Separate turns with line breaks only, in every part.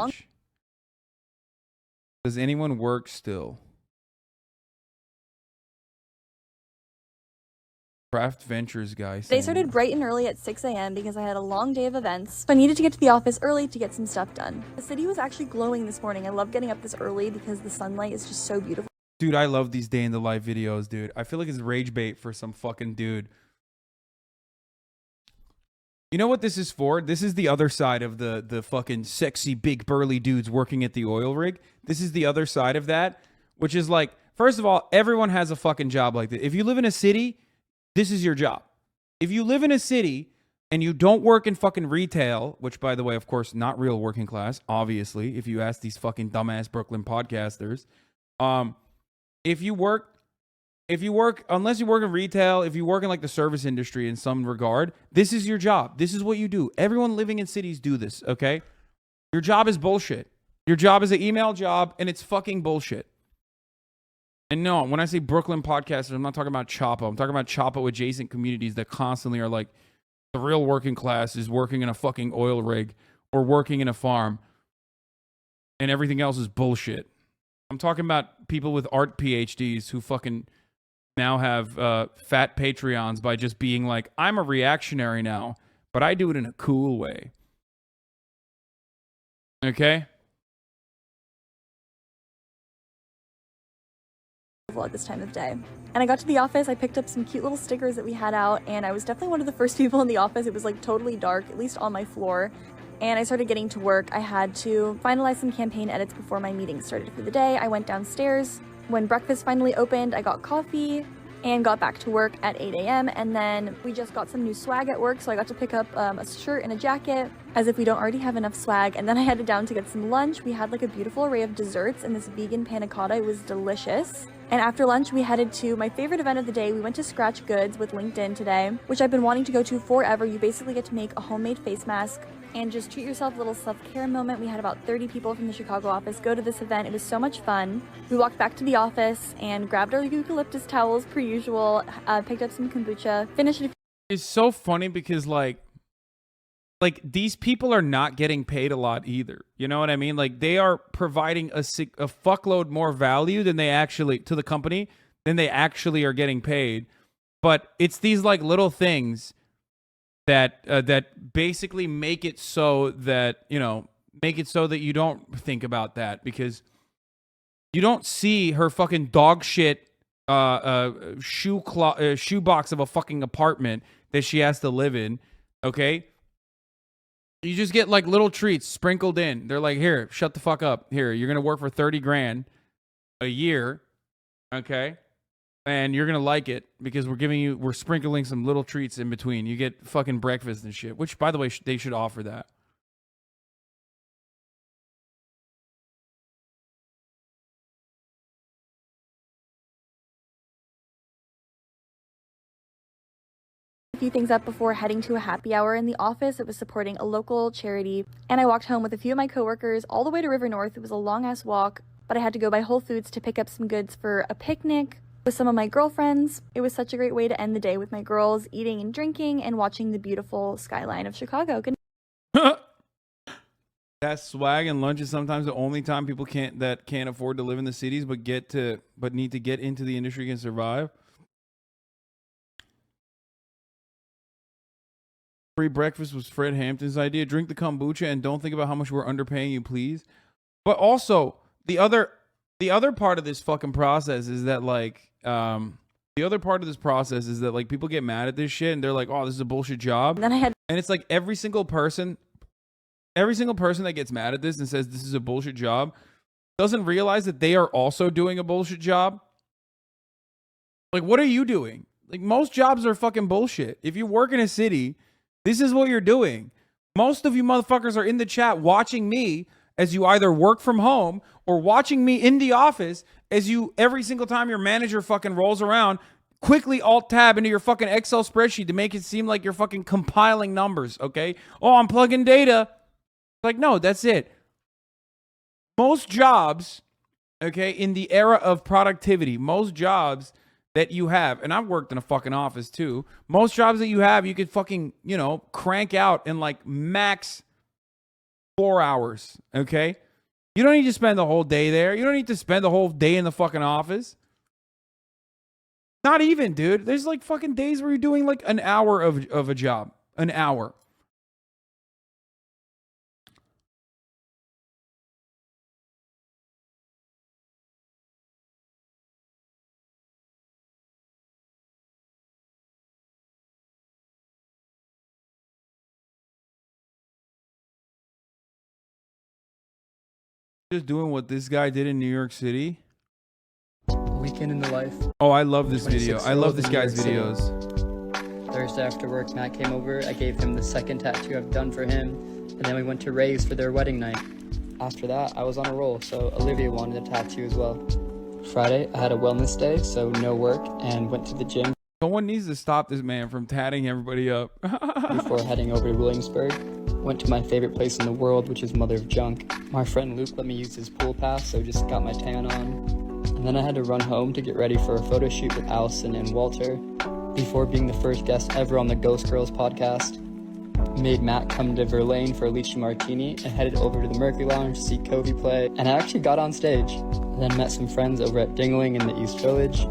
long.
Does anyone work still? Craft Ventures guy.
They started bright and early at 6 a.m. because I had a long day of events, so I needed to get to the office early to get some stuff done. The city was actually glowing this morning. I love getting up this early because the sunlight is just so beautiful.
Dude, I love these day in the life videos, dude. I feel like it's rage bait for some fucking dude. You know what this is for? This is the other side of the fucking sexy big burly dudes working at the oil rig. This is the other side of that, which is like, first of all, everyone has a fucking job like this. If you live in a city, this is your job. If you live in a city and you don't work in fucking retail, which by the way, of course, not real working class, obviously, if you ask these fucking dumbass Brooklyn podcasters, if you work, unless you work in retail, if you work in like the service industry in some regard, this is your job. This is what you do. Everyone living in cities do this, okay? Your job is bullshit. Your job is an email job, and it's fucking bullshit. And no, when I say Brooklyn podcasters, I'm not talking about Chapo. I'm talking about Chapo adjacent communities that constantly are like, the real working class is working in a fucking oil rig or working in a farm, and everything else is bullshit. I'm talking about people with art PhDs who fucking now have fat Patreons by just being like, I'm a reactionary now, but I do it in a cool way. Okay?
At this time of day. And I got to the office, I picked up some cute little stickers that we had out, and I was definitely one of the first people in the office. It was like totally dark, at least on my floor. And I started getting to work. I had to finalize some campaign edits before my meeting started for the day. I went downstairs. When breakfast finally opened, I got coffee and got back to work at 8 a.m. And then we just got some new swag at work, so I got to pick up a shirt and a jacket, as if we don't already have enough swag. And then I headed down to get some lunch. We had like a beautiful array of desserts and this vegan panna cotta. It was delicious. And after lunch, we headed to my favorite event of the day. We went to Scratch Goods with LinkedIn today, which I've been wanting to go to forever. You basically get to make a homemade face mask and just treat yourself a little self-care moment. We had about 30 people from the Chicago office go to this event. It was so much fun. We walked back to the office and grabbed our eucalyptus towels per usual, picked up some kombucha, finished it.
It's so funny because like these people are not getting paid a lot either. You know what I mean? Like they are providing a fuckload more value than they actually to the company than they actually are getting paid. But it's these like little things that that basically make it so that, you know, you don't think about that, because you don't see her fucking dog shit shoe box of a fucking apartment that she has to live in, okay? You just get like little treats sprinkled in. They're like, here, shut the fuck up. Here, you're gonna work for 30 grand a year, okay? And you're gonna like it because we're sprinkling some little treats in between. You get fucking breakfast and shit, which by the way, they should offer that.
A few things up before heading to a happy hour in the office. It was supporting a local charity, and I walked home with a few of my coworkers all the way to River North. It was a long ass walk, but I had to go by Whole Foods to pick up some goods for a picnic with some of my girlfriends. It was such a great way to end the day with my girls, eating and drinking and watching the beautiful skyline of Chicago. Good.
That swag and lunch is sometimes the only time people can't afford to live in the cities but need to get into the industry can survive. Free breakfast was Fred Hampton's idea. Drink the kombucha and don't think about how much we're underpaying you, please. But also, the other part of this fucking process is that like people get mad at this shit and they're like, oh, this is a bullshit job. And it's like every single person that gets mad at this and says this is a bullshit job doesn't realize that they are also doing a bullshit job. Like, what are you doing? Like, most jobs are fucking bullshit. If you work in a city, this is what you're doing. Most of you motherfuckers are in the chat watching me as you either work from home or watching me in the office as you, every single time your manager fucking rolls around, quickly alt-tab into your fucking Excel spreadsheet to make it seem like you're fucking compiling numbers, okay? Oh, I'm plugging data. Like, no, that's it. Most jobs, okay, in the era of productivity, most jobs that you have, and I've worked in a fucking office too, most jobs that you have, you could fucking, you know, crank out in like max 4 hours, okay? You don't need to spend the whole day there. You don't need to spend the whole day in the fucking office. Not even, dude. There's like fucking days where you're doing like an hour of a job. An hour. Just doing what this guy did in New York City.
Weekend in the life.
Oh, I love this video. I love this
in New
guy's
York City.
videos.
Thursday after work, Matt came over. I gave him the second tattoo I've done for him, and then we went to Ray's for their wedding night. After that, I was on a roll, so Olivia wanted a tattoo as well. Friday, I had a wellness day, so no work, and went to the gym
Someone needs to stop this man from tatting everybody up.
before heading over to Williamsburg. Went to my favorite place in the world, which is Mother of Junk. My friend Luke let me use his pool pass, so just got my tan on. And then I had to run home to get ready for a photo shoot with Allison and Walter before being the first guest ever on the Ghost Girls podcast. Made Matt come to Verlaine for a lychee martini and headed over to the Mercury Lounge to see Kobe play. And I actually got on stage. And then met some friends over at Dingling in the East Village.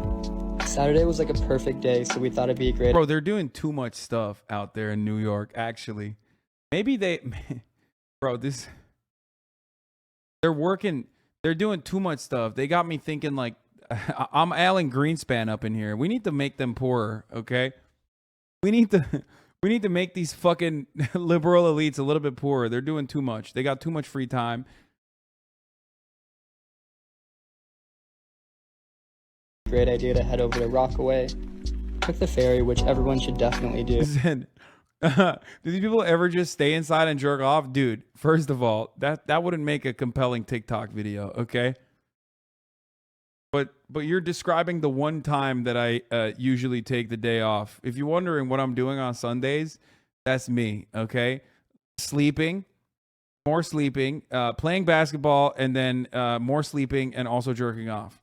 Saturday was like a perfect day, so we thought it'd be a great...
Bro, they're doing too much stuff out there in New York, actually. Maybe they... Bro, this... They're working... They're doing too much stuff. They got me thinking like... I'm Alan Greenspan up in here. We need to make them poorer, okay? We need to make these fucking liberal elites a little bit poorer. They're doing too much. They got too much free time.
Great idea to head over to Rockaway. Took the ferry, which everyone should definitely do.
Listen, do these people ever just stay inside and jerk off? Dude, first of all, that wouldn't make a compelling TikTok video, okay? But you're describing the one time that I usually take the day off. If you're wondering what I'm doing on Sundays, that's me, okay? Sleeping, more sleeping, playing basketball, and then more sleeping and also jerking off.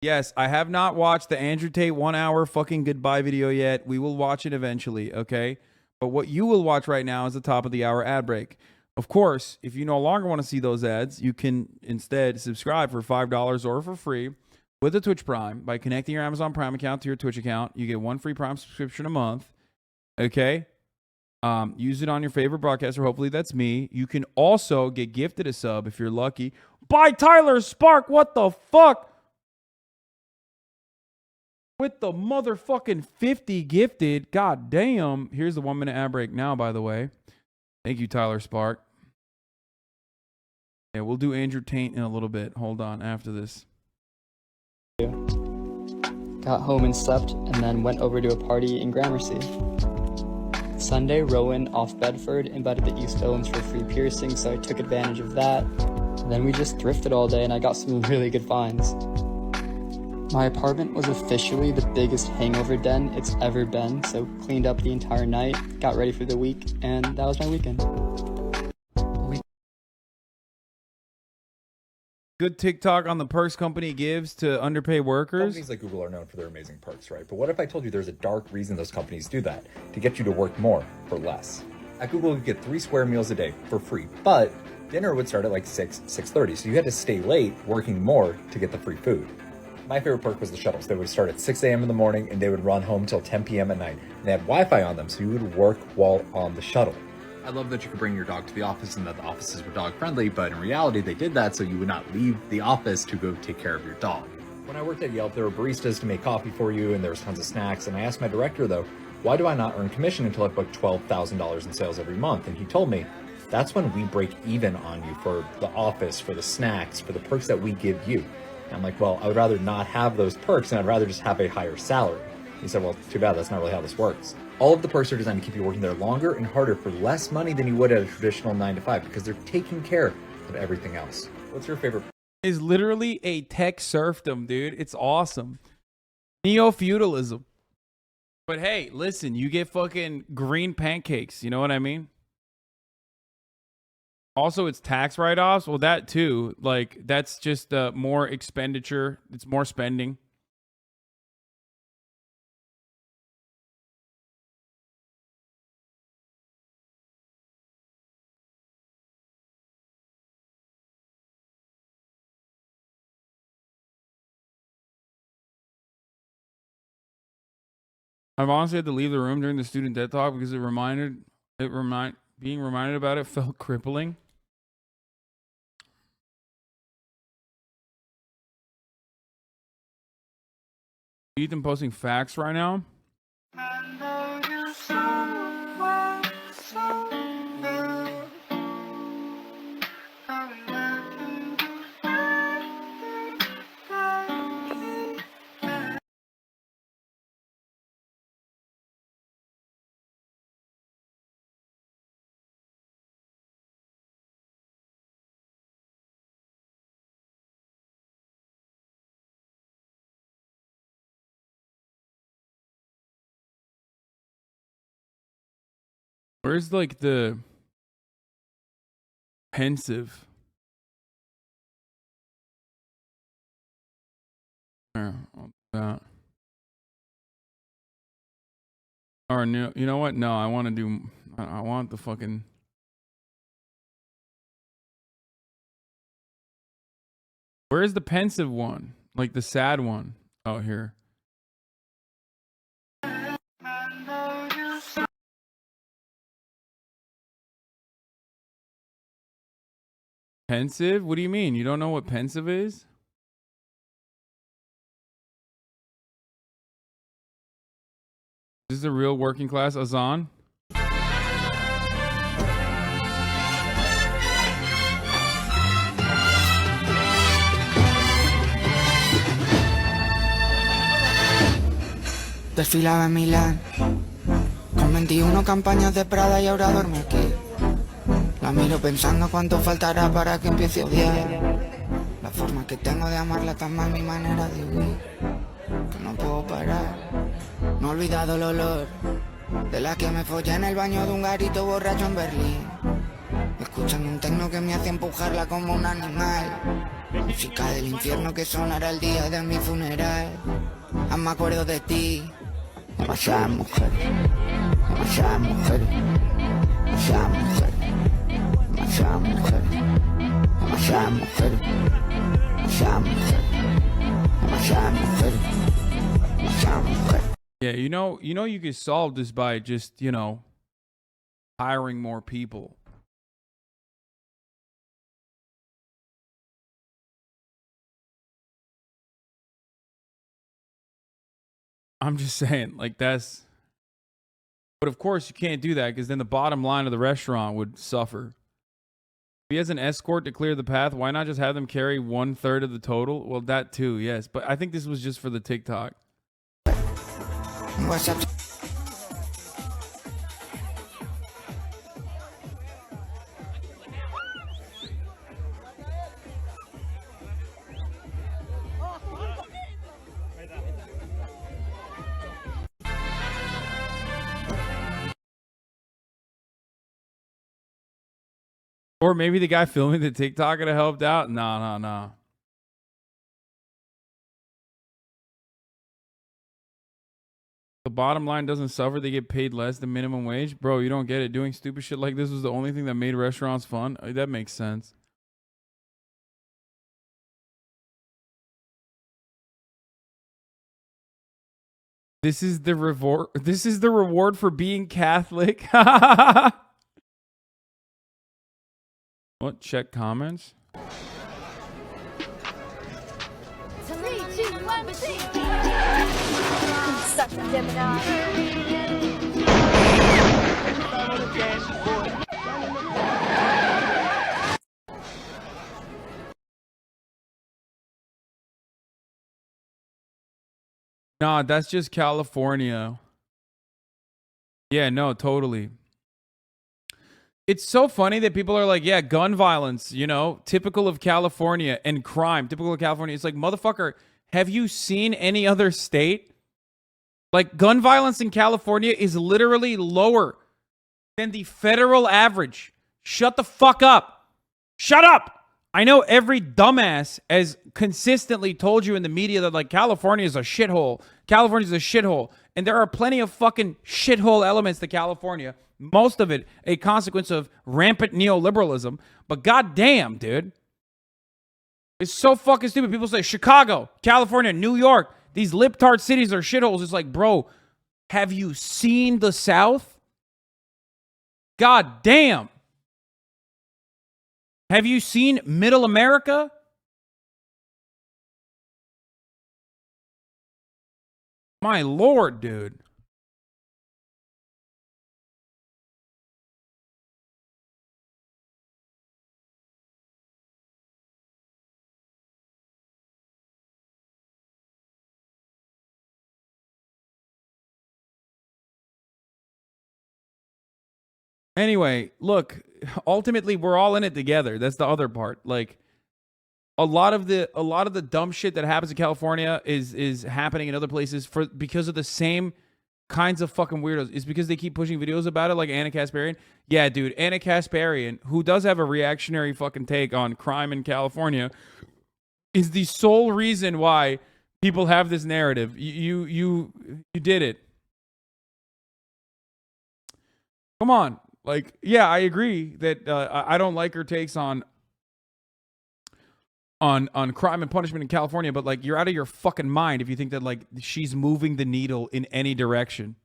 Yes, I have not watched the Andrew Tate 1 hour fucking goodbye video yet. We will watch it eventually, okay? But what you will watch right now is the top of the hour ad break. Of course, if you no longer want to see those ads, you can instead subscribe for $5 or for free with a Twitch Prime by connecting your Amazon Prime account to your Twitch account. You get one free Prime subscription a month, okay? Use it on your favorite broadcaster. Hopefully that's me. You can also get gifted a sub if you're lucky. By Tyler Spark, what the fuck? With the motherfucking 50 gifted. God damn. Here's the 1 minute ad break now, by the way. Thank you, Tyler Spark. Yeah, we'll do Andrew Tate in a little bit. Hold on, after this.
Got home and slept, and then went over to a party in Gramercy. Sunday, Rowan off Bedford invited the East Villains for free piercing, so I took advantage of that. And then we just thrifted all day, and I got some really good finds. My apartment was officially the biggest hangover den it's ever been, so cleaned up the entire night, got ready for the week, and that was my weekend.
Good TikTok on the perks company gives to underpay workers.
Companies like Google are known for their amazing perks, right? But what if I told you there's a dark reason those companies do that? To get you to work more for less. At Google, you get 3 square meals a day for free, but dinner would start at like 6:30, so you had to stay late working more to get the free food. My favorite perk was the shuttles. They would start at 6 a.m. in the morning and they would run home till 10 p.m. at night. And they had Wi-Fi on them, so you would work while on the shuttle. I love that you could bring your dog to the office and that the offices were dog friendly, but in reality, they did that so you would not leave the office to go take care of your dog. When I worked at Yelp, there were baristas to make coffee for you and there was tons of snacks. And I asked my director though, why do I not earn commission until I book $12,000 in sales every month? And he told me, that's when we break even on you for the office, for the snacks, for the perks that we give you. And I'm like, well, I would rather not have those perks and I'd rather just have a higher salary. He said, well, too bad, that's not really how this works. All of the perks are designed to keep you working there longer and harder for less money than you would at a traditional 9-to-5 because they're taking care of everything else. What's your favorite?
Is literally a tech serfdom, dude. It's awesome. Neo-feudalism. But hey, listen, you get fucking green pancakes. You know what I mean? Also, it's tax write-offs. Well, that too. Like, that's just more expenditure. It's more spending. I've honestly had to leave the room during the student debt talk because being reminded about it felt crippling. Ethan posting facts right now. Where's like the pensive? Or no, you know what? No, I want to do. I want the fucking. Where's the pensive one? Like the sad one? Oh, here. Pensive? What do you mean? You don't know what pensive is? This is a real working class Hasan?
Desfilaba en Milán con 21 campañas de Prada y ahora duerme aquí. La miro pensando cuánto faltará para que empiece a odiar. La forma que tengo de amarla tan mal, mi manera de huir, que no puedo parar. No he olvidado el olor de la que me follé en el baño de un garito borracho en Berlín, escuchando un tecno que me hace empujarla como un animal. Música del infierno que sonará el día de mi funeral. Aún me acuerdo de ti. Demasiadas mujeres, demasiadas mujeres, demasiadas mujeres, demasiadas mujeres, demasiadas mujeres, demasiadas mujeres, demasiadas mujeres, demasiadas mujeres.
Yeah, you know you could solve this by just, hiring more people. I'm just saying, like, that's... But of course, you can't do that because then the bottom line of the restaurant would suffer. If he has an escort to clear the path, why not just have them carry 1/3 of the total? Well, that too, yes. But I think this was just for the TikTok. Or maybe the guy filming the TikTok could have helped out. No. The bottom line doesn't suffer. They get paid less than minimum wage. Bro, you don't get it. Doing stupid shit like this was the only thing that made restaurants fun. That makes sense. This is the reward. This is the reward for being Catholic. What? Check comments.
3, 2, 1, sing. Such a Gemini.
Nah, that's just California. Yeah, no, totally. It's so funny that people are like, yeah, gun violence, typical of California, and crime, typical of California. It's like, motherfucker, have you seen any other state? Like, gun violence in California is literally lower than the federal average. Shut the fuck up. Shut up. I know every dumbass has consistently told you in the media that like California is a shithole. California is a shithole. And there are plenty of fucking shithole elements to California. Most of it a consequence of rampant neoliberalism. But goddamn, dude. It's so fucking stupid. People say Chicago, California, New York. These libtard cities are shitholes. It's like, bro, have you seen the South? God damn. Have you seen Middle America? My Lord, dude. Anyway, look, ultimately we're all in it together. That's the other part. Like a lot of the dumb shit that happens in California is happening in other places because of the same kinds of fucking weirdos. It's because they keep pushing videos about it, like Anna Kasparian. Yeah, dude, Anna Kasparian, who does have a reactionary fucking take on crime in California, is the sole reason why people have this narrative. You did it. Come on. Like, yeah, I agree that I don't like her takes on crime and punishment in California, but like you're out of your fucking mind if you think that like she's moving the needle in any direction.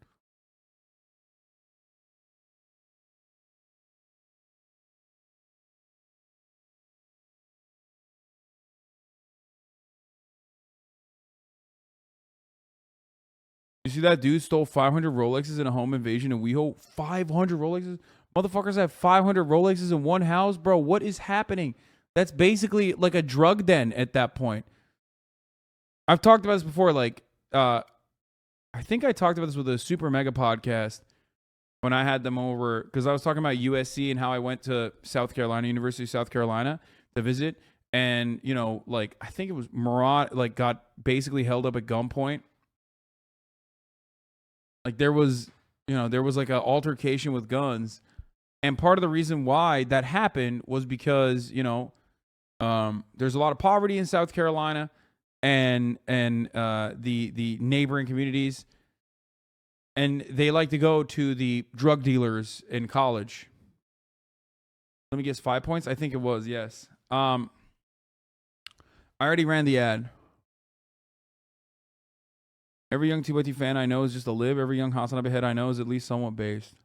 You see that dude stole 500 Rolexes in a home invasion in WeHo? 500 Rolexes? Motherfuckers have 500 Rolexes in one house? Bro, what is happening? That's basically like a drug den at that point. I've talked about this before. Like, I think I talked about this with a Super Mega podcast when I had them over, because I was talking about USC and how I went to South Carolina, University of South Carolina, to visit. And, you know, like, I think it was Murat, like, got basically held up at gunpoint. Like, there was like an altercation with guns. And part of the reason why that happened was because, you know, there's a lot of poverty in South Carolina and the neighboring communities. And they like to go to the drug dealers in college. Let me guess, 5 points? I think it was, yes. I already ran the ad. Every young TYT fan I know is just a lib. Every young HasanAbi head I know is at least somewhat based.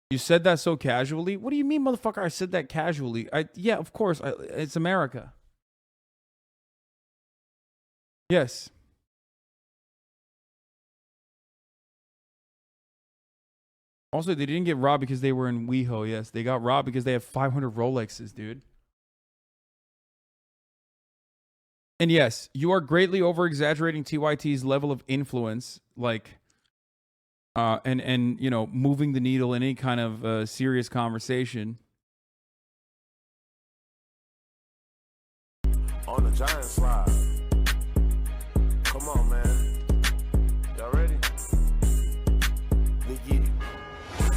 You said that so casually? What do you mean, motherfucker? I said that casually. Yeah, of course. It's America. Yes. Also, they didn't get robbed because they were in WeHo. Yes, they got robbed because they have 500 Rolexes, dude. And yes, you are greatly over-exaggerating TYT's level of influence, like, and you know, moving the needle in any kind of serious conversation.
On the giant slide. Come on, man. Y'all ready? We get it.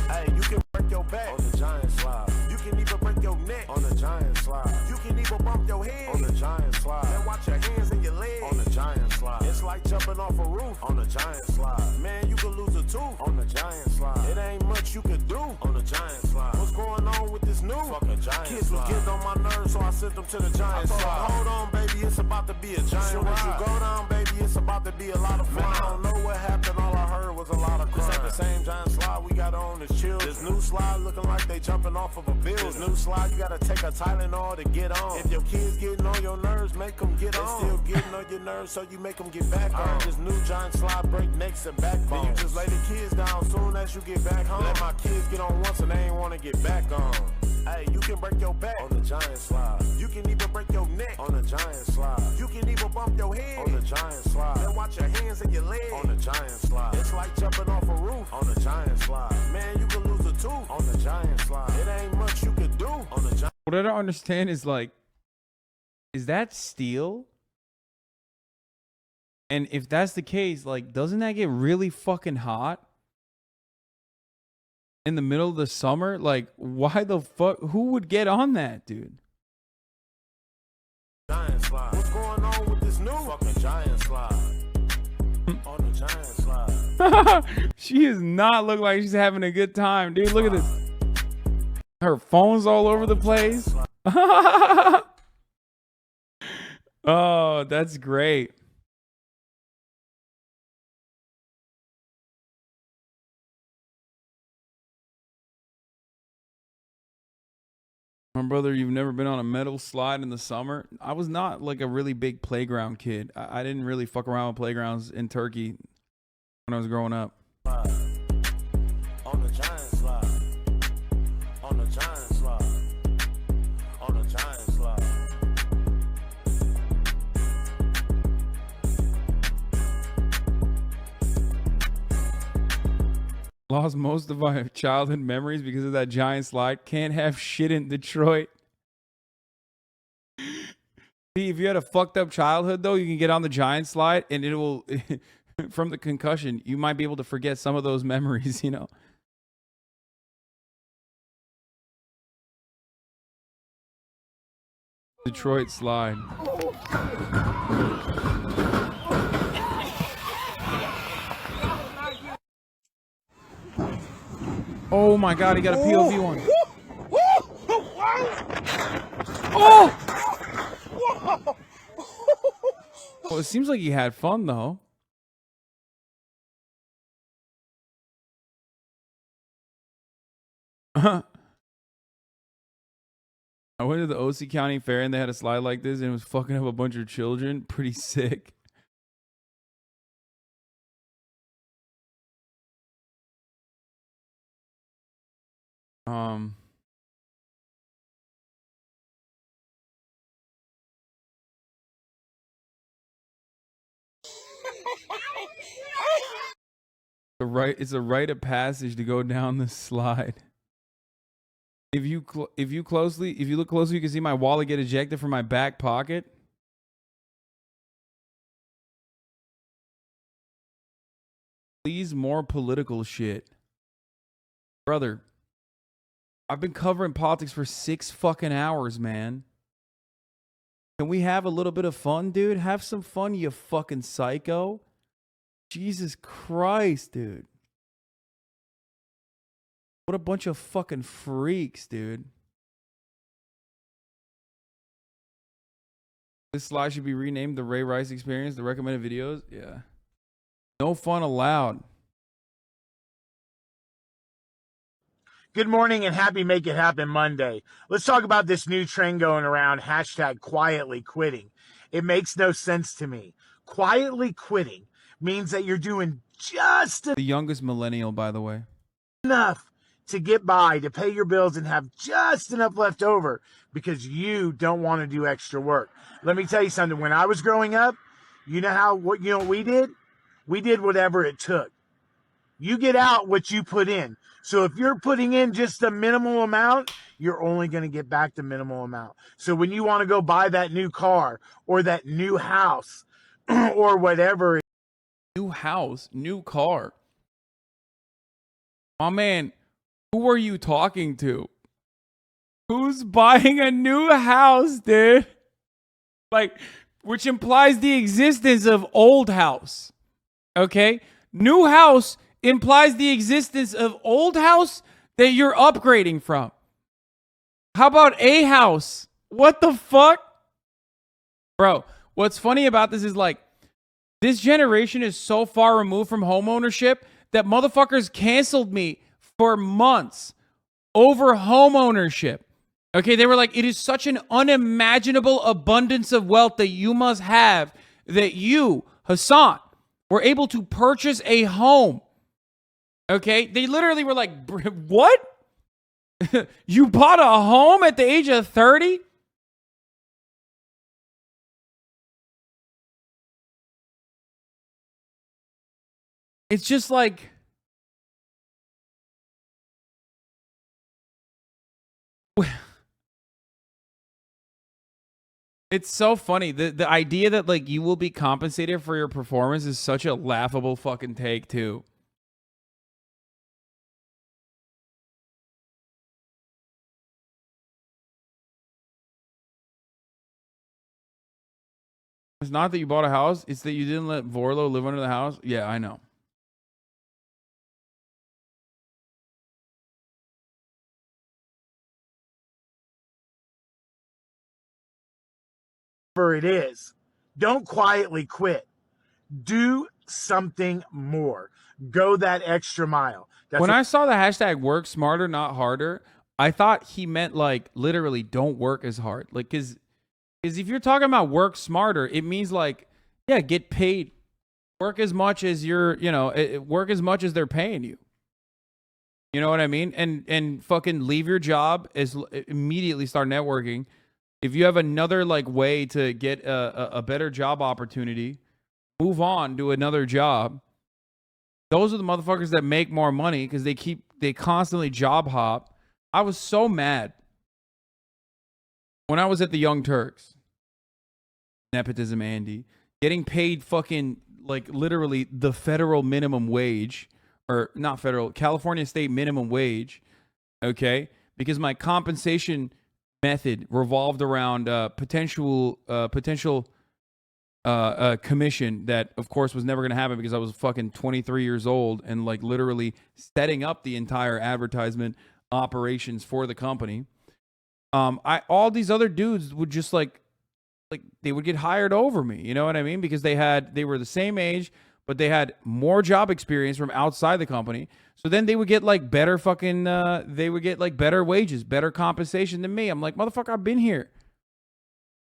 Hey, you can break your back on the giant slide. You can even break your neck on the giant slide. You can even bump your head on the giant slide. Then watch your hands and your legs on the giant slide. It's like jumping off a roof on the giant slide. Man, you can lose a tooth on the giant slide. It ain't much you can do on the giant slide. What's going on with this new fucking giant Kids slide? Was getting on my nerves, so I sent them to the giant slide. Hold on, baby, it's about to be a giant soon ride. As you go down, baby, it's about to be a lot of fun. Man, I don't know what happened, all I heard was a lot of crime. This ain't the same giant slide we got on as children. This new slide looking like they jumping off of a building. This new slide, you gotta take a Tylenol to get on. If your kids getting on your nerves, make them get on. They still getting on your nerves, so you make them get back on. This new giant slide break necks and backbone. Then you just lay the kids down soon as you get back home. Let my kids get on once and they ain't wanna get back on. Hey, you can break your back on the giant slide. You can even break your neck on the giant slide. You can even bump your head on the giant slide. Then watch your hands and your legs on the giant slide. It's like jumping off a roof on the giant slide. Man, you can lose a tooth on the giant slide. It ain't much you can do on the giant.
What I don't understand is like, is that steel? And if that's the case, like, doesn't that get really fucking hot? in the middle of the summer? Like, why the fuck? Who would get on that, dude?
Giant slide. What's going on with this new fucking giant slide? On the giant slide.
She does not look like she's having a good time, dude. Look at this. Her phone's all over the place. Oh, that's great. My brother, you've never been on a metal slide in the summer? I was not like a really big playground kid. I didn't really fuck around with playgrounds in Turkey when I was growing up.
On the giant slide. On the giant slide. On the giant slide.
Lost most of my childhood memories because of that giant slide. Can't have shit in Detroit. See, if you had a fucked up childhood, though, you can get on the giant slide and it will, from the concussion, you might be able to forget some of those memories, you know? Detroit slide. Oh my God, he got a POV one. Oh! Well, it seems like he had fun though. I went to the OC County Fair and they had a slide like this and it was fucking up a bunch of children. Pretty sick. It's a rite of passage to go down the slide. If you look closely, you can see my wallet get ejected from my back pocket. Please, more political shit. Brother, I've been covering politics for 6 fucking hours, man. Can we have a little bit of fun, dude? Have some fun, you fucking psycho. Jesus Christ, dude. What a bunch of fucking freaks, dude. This slide should be renamed the Ray Rice Experience, the recommended videos. Yeah. No fun allowed.
Good morning and happy Make It Happen Monday. Let's talk about this new trend going around, hashtag quietly quitting. It makes no sense to me. Quietly quitting means that you're doing just
The youngest millennial, by the way.
enough to get by, to pay your bills and have just enough left over because you don't want to do extra work. Let me tell you something. When I was growing up, you know what we did? We did whatever it took. You get out what you put in. So if you're putting in just the minimal amount, you're only going to get back the minimal amount. So when you want to go buy that new car or that new house or whatever.
New house, new car. My man, who are you talking to? Who's buying a new house, dude? Like, which implies the existence of old house. Okay? New house implies the existence of old house that you're upgrading from. How about a house? What the fuck? Bro, what's funny about this is like, this generation is so far removed from home ownership that motherfuckers canceled me for months over home ownership. Okay, they were like, it is such an unimaginable abundance of wealth that you must have that you, Hasan, were able to purchase a home. Okay, they literally were like, what? You bought a home at the age of 30? It's just like, it's so funny. The idea that like you will be compensated for your performance is such a laughable fucking take too. It's not that you bought a house. It's that you didn't let Vorlo live under the house. Yeah, I know.
It is. Don't quietly quit. Do something more. Go that extra mile.
When I saw the hashtag work smarter, not harder, I thought he meant like literally don't work as hard. Like, cause if you're talking about work smarter, it means like, yeah, get paid, work as much as you're, work as much as they're paying you. You know what I mean? And fucking leave your job, immediately start networking. If you have another like way to get a better job opportunity, move on to another job. Those are the motherfuckers that make more money because they constantly job hop. I was so mad when I was at the Young Turks. Nepotism Andy. Getting paid fucking like literally the federal minimum wage, or not federal, California state minimum wage. Okay? Because my compensation method revolved around potential commission that of course was never going to happen because I was fucking 23 years old and like literally setting up the entire advertisement operations for the company. All these other dudes would just like they would get hired over me, you know what I mean? Because they were the same age, but they had more job experience from outside the company. So then they would get like better fucking they would get like better wages, better compensation than me. I'm like, motherfucker, I've been here.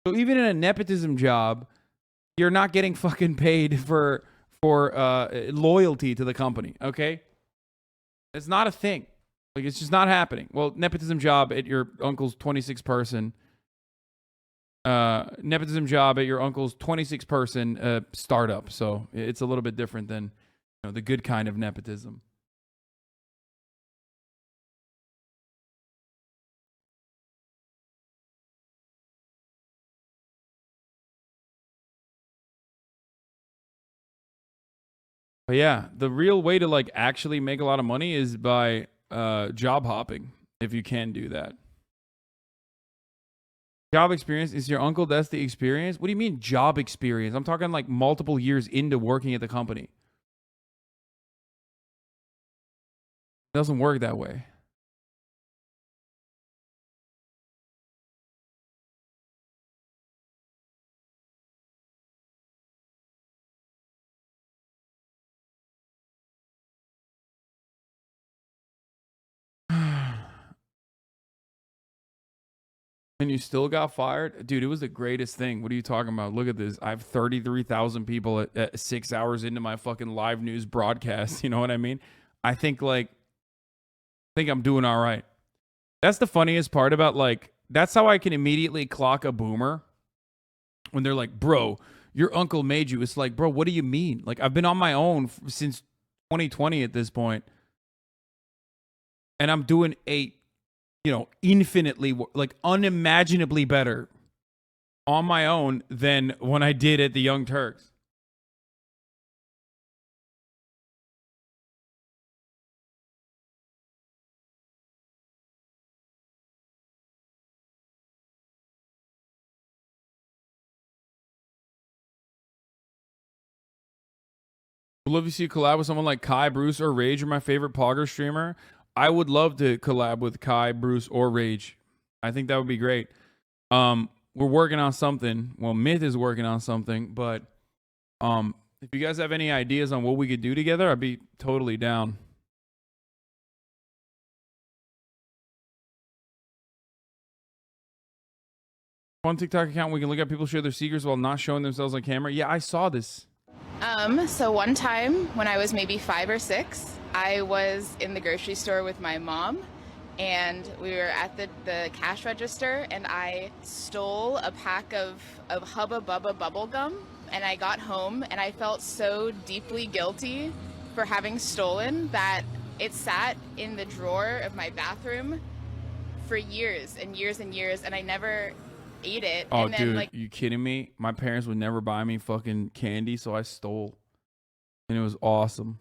So even in a nepotism job, you're not getting fucking paid for loyalty to the company, okay? It's not a thing. Like, it's just not happening. Well, nepotism job at your uncle's 26 person startup. So it's a little bit different than the good kind of nepotism. But yeah, the real way to like actually make a lot of money is by job hopping, if you can do that. Job experience is your uncle. That's the experience. What do you mean job experience? I'm talking like multiple years into working at the company. It doesn't work that way. And you still got fired? Dude, it was the greatest thing. What are you talking about? Look at this. I have 33,000 people at 6 hours into my fucking live news broadcast. You know what I mean? I think I'm doing all right. That's the funniest part about like, that's how I can immediately clock a boomer when they're like, bro, your uncle made you. It's like, bro, what do you mean? Like, I've been on my own since 2020 at this point, and I'm doing infinitely, like unimaginably better on my own than when I did at the Young Turks. Would love to see a collab with someone like Kai, Bruce, or Rage, or my favorite Pogger streamer. I would love to collab with Kai, Bruce, or Rage. I think that would be great. We're working on something. Well, Myth is working on something, but if you guys have any ideas on what we could do together, I'd be totally down. One TikTok account we can look at people share their secrets while not showing themselves on camera. Yeah, I saw this.
So one time when I was maybe 5 or 6, I was in the grocery store with my mom, and we were at the cash register, and I stole a pack of Hubba Bubba bubble gum, and I got home and I felt so deeply guilty for having stolen that it sat in the drawer of my bathroom for years and years and years, and I never ate it.
Oh,
and then,
dude,
like,
you kidding me? My parents would never buy me fucking candy, so I stole. And it was awesome.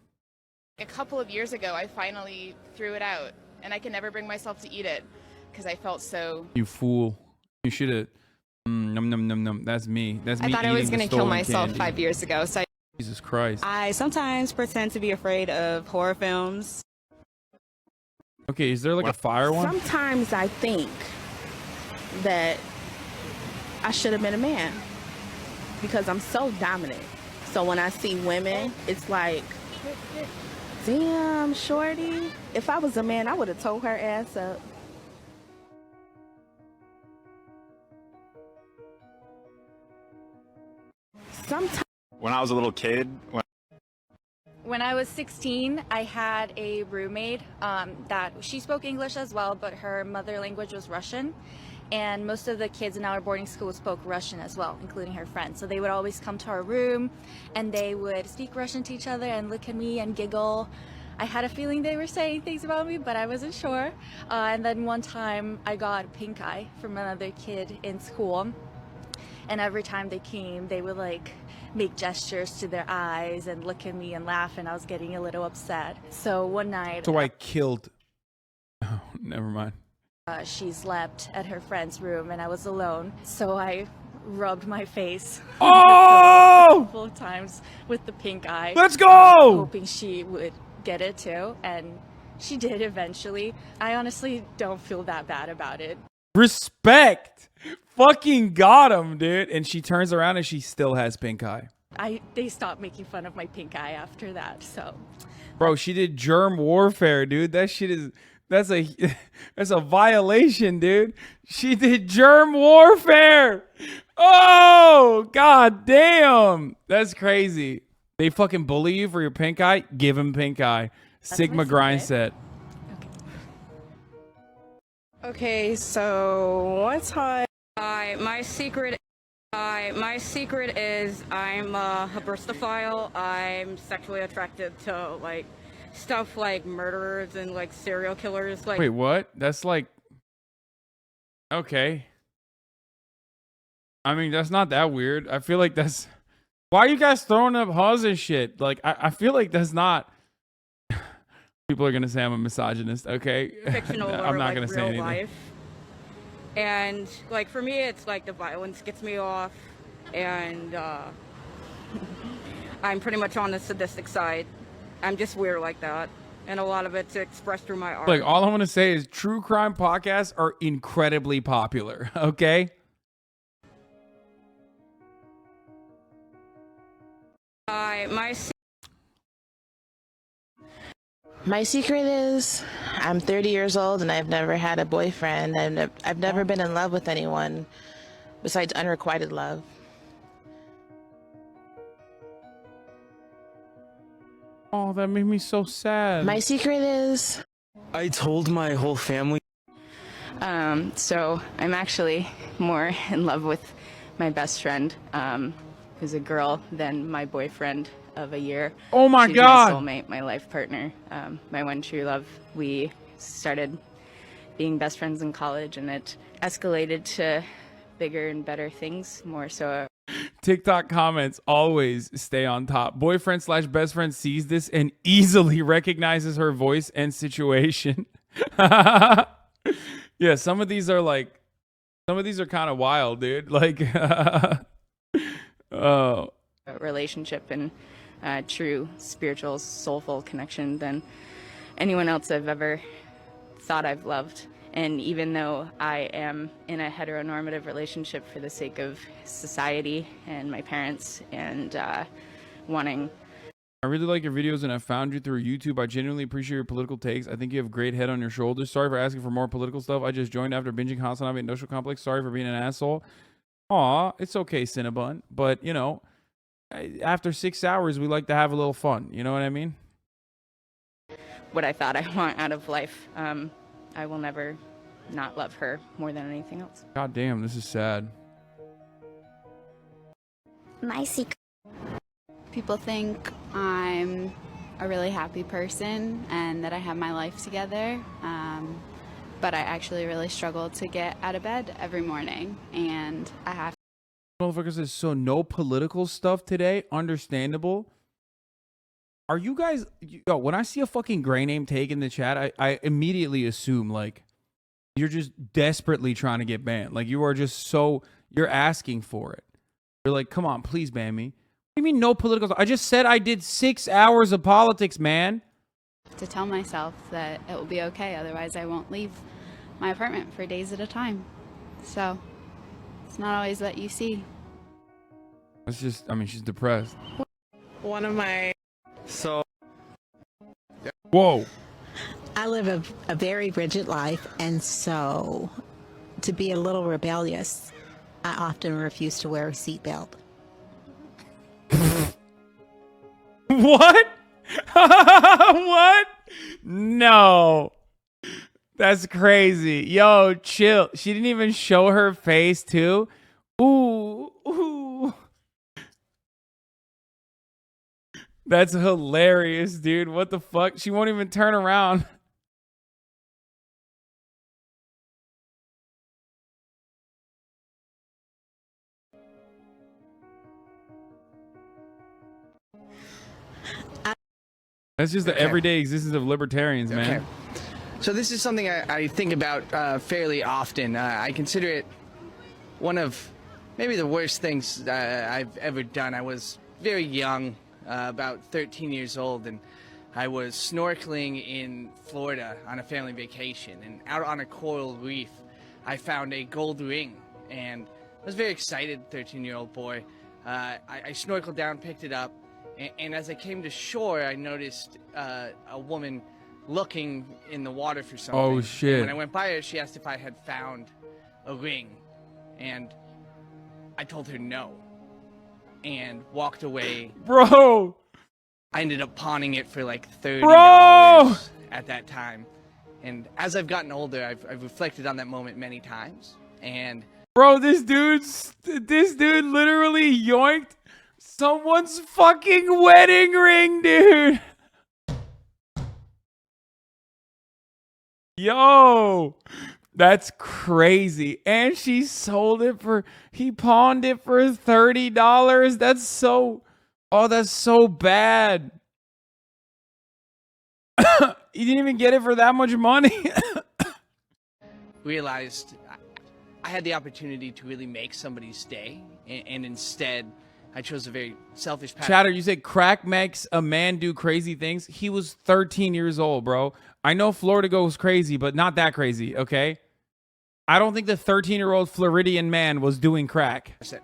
a couple of years ago, I finally threw it out, and I can never bring myself to eat it because I felt so...
You fool. You should have Num num num num. That's me. That's me.
I thought I was
eating the
gonna kill
stolen
myself
candy.
5 years ago. So
Jesus Christ.
I sometimes pretend to be afraid of horror films.
Okay, is there like a fire one?
Sometimes I think that I should have been a man because I'm so dominant. So when I see women, it's like, damn, shorty. If I was a man, I would have told her ass up. Sometimes.
When I was a little kid,
When I was 16, I had a roommate that she spoke English as well, but her mother language was Russian. And most of the kids in our boarding school spoke Russian as well, including her friends. So they would always come to our room and they would speak Russian to each other and look at me and giggle. I had a feeling they were saying things about me, but I wasn't sure. And then one time I got pink eye from another kid in school. And every time they came, they would like make gestures to their eyes and look at me and laugh, and I was getting a little upset. So one night...
So I killed... Oh, never mind.
She slept at her friend's room and I was alone. So I rubbed my face
a
couple of times with the pink eye.
Let's go!
Hoping she would get it too. And she did eventually. I honestly don't feel that bad about it.
Respect. Fucking got him, dude. And she turns around and she still has pink eye.
They stopped making fun of my pink eye after that. So,
bro, she did germ warfare, dude. That shit is... That's a violation, dude. She did germ warfare. Oh, god damn. That's crazy. They fucking bully you for your pink eye? Give him pink eye. Sigma grind set.
Okay, so what's hot? My secret is I'm a hybristophile. I'm sexually attracted to like stuff like murderers and like serial killers. Like,
wait, what? That's like, okay. I mean, that's not that weird. I feel like that's, why are you guys throwing up hugs and shit? Like, I feel like that's not, people are gonna say I'm a misogynist. Okay,
fictional
I'm
or
not
like
gonna say
real
anything.
life. And like for me, it's like the violence gets me off, and I'm pretty much on the sadistic side. I'm just weird like that, and a lot of it's expressed through my art.
Like, all I want to say is true crime podcasts are incredibly popular. Okay.
My secret is I'm 30 years old and I've never had a boyfriend, and I've never been in love with anyone besides unrequited love.
Oh, that made me so sad.
My secret is
I told my whole family.
So I'm actually more in love with my best friend, who's a girl, than my boyfriend of a year.
Oh my
She's
God.
my soulmate, my life partner, my one true love. We started being best friends in college, and it escalated to bigger and better things, more so.
TikTok comments always stay on top. Boyfriend / best friend sees this and easily recognizes her voice and situation. Yeah, some of these are kind of wild, dude. Like, oh.
Relationship and true spiritual, soulful connection than anyone else I've ever thought I've loved. And even though I am in a heteronormative relationship for the sake of society and my parents and wanting...
I really like your videos and I found you through YouTube. I genuinely appreciate your political takes. I think you have great head on your shoulders. Sorry for asking for more political stuff. I just joined after binging HasanAbi Industrial Complex. Sorry for being an asshole. Aw, it's okay, Cinnabon. But, you know, after 6 hours, we like to have a little fun. You know what I mean?
What I thought I want out of life. I will never not love her more than anything else.
God damn, this is sad.
My secret. People think I'm a really happy person and that I have my life together, but I actually really struggle to get out of bed every morning, and I have.
Motherfucker says, so no political stuff today? Understandable. Are you guys, yo, when I see a fucking gray name tag in the chat, I immediately assume like you're just desperately trying to get banned. Like you are just so You're asking for it. You're like, come on, please ban me. What do you mean no political? I just said I did 6 hours of politics, man.
To tell myself that it will be okay, otherwise I won't leave my apartment for days at a time. So it's not always what you see.
It's just, I mean, she's depressed.
One of my...
So...
Whoa.
I live a very rigid life, and so to be a little rebellious, I often refuse to wear a seatbelt.
What? What? No. That's crazy. Yo, chill. She didn't even show her face, too. Ooh, ooh. That's hilarious, dude. What the fuck? She won't even turn around. That's just the everyday existence of libertarians, man.
Okay. So this is something I think about fairly often. I consider it one of maybe the worst things I've ever done. I was very young, about 13 years old, and I was snorkeling in Florida on a family vacation. And out on a coral reef, I found a gold ring, and I was very excited, 13-year-old boy. I snorkeled down, picked it up, and as I came to shore, I noticed a woman looking in the water for something.
Oh, shit.
And when I went by her, she asked if I had found a ring, and I told her no, and walked away.
Bro!
I ended up pawning it for like $30
Bro!
At that time. And as I've gotten older, I've reflected on that moment many times. And
bro, this dude literally yoinked someone's fucking wedding ring, dude. Yo, that's crazy. And she sold it he pawned it for $30. That's so bad. You didn't even get it for that much money.
realized I had the opportunity to really make somebody's day, and instead I chose a very selfish path.
Chatter, you said crack makes a man do crazy things. He was 13 years old, bro. I know Florida goes crazy, but not that crazy, okay? I don't think the 13-year-old Floridian man was doing crack.
It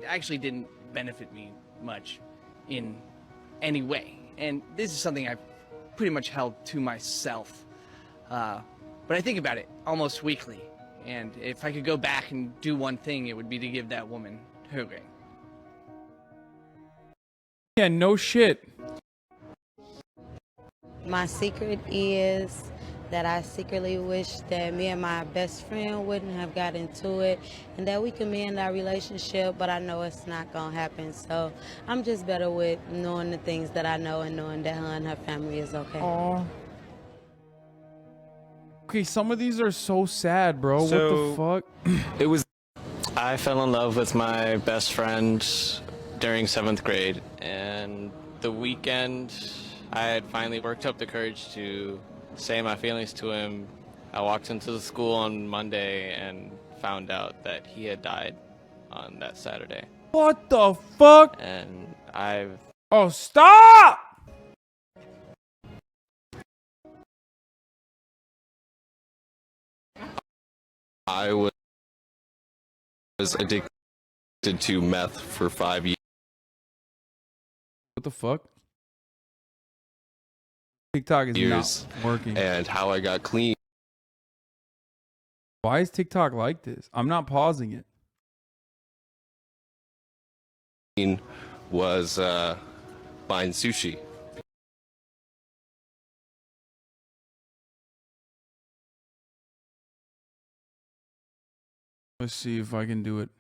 actually didn't benefit me much in any way. And this is something I've pretty much held to myself. But I think about it almost weekly. And if I could go back and do one thing, it would be to give that woman her ring.
Yeah, no shit.
My secret is that I secretly wish that me and my best friend wouldn't have got into it and that we can mend our relationship, but I know it's not gonna happen. So I'm just better with knowing the things that I know and knowing that her and her family is okay.
Aww. Okay, some of these are so sad, bro.
So,
what the fuck?
I fell in love with my best friend during 7th grade, and the weekend I had finally worked up the courage to say my feelings to him. I walked into the school on Monday and found out that he had died on that Saturday.
What the fuck?
And I've...
Oh, stop!
I was addicted to meth for 5 years.
What the fuck? TikTok is not working.
And how I got clean.
Why is TikTok like this? I'm not pausing it.
Was buying sushi.
Let's see if I can do it.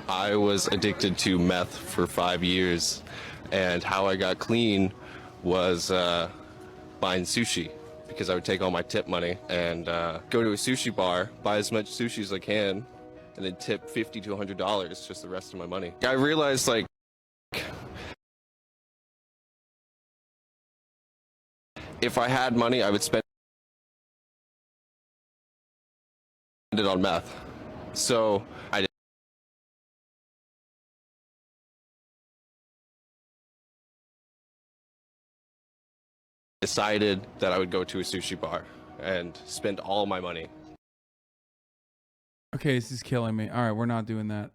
I was addicted to meth for 5 years, and how I got clean was buying sushi, because I would take all my tip money and go to a sushi bar, buy as much sushi as I can, and then tip $50 to $100 just the rest of my money. I realized, like, if I had money, I would spend it on meth. So I decided that I would go to a sushi bar and spend all my money.
Okay, this is killing me. All right, we're not doing that.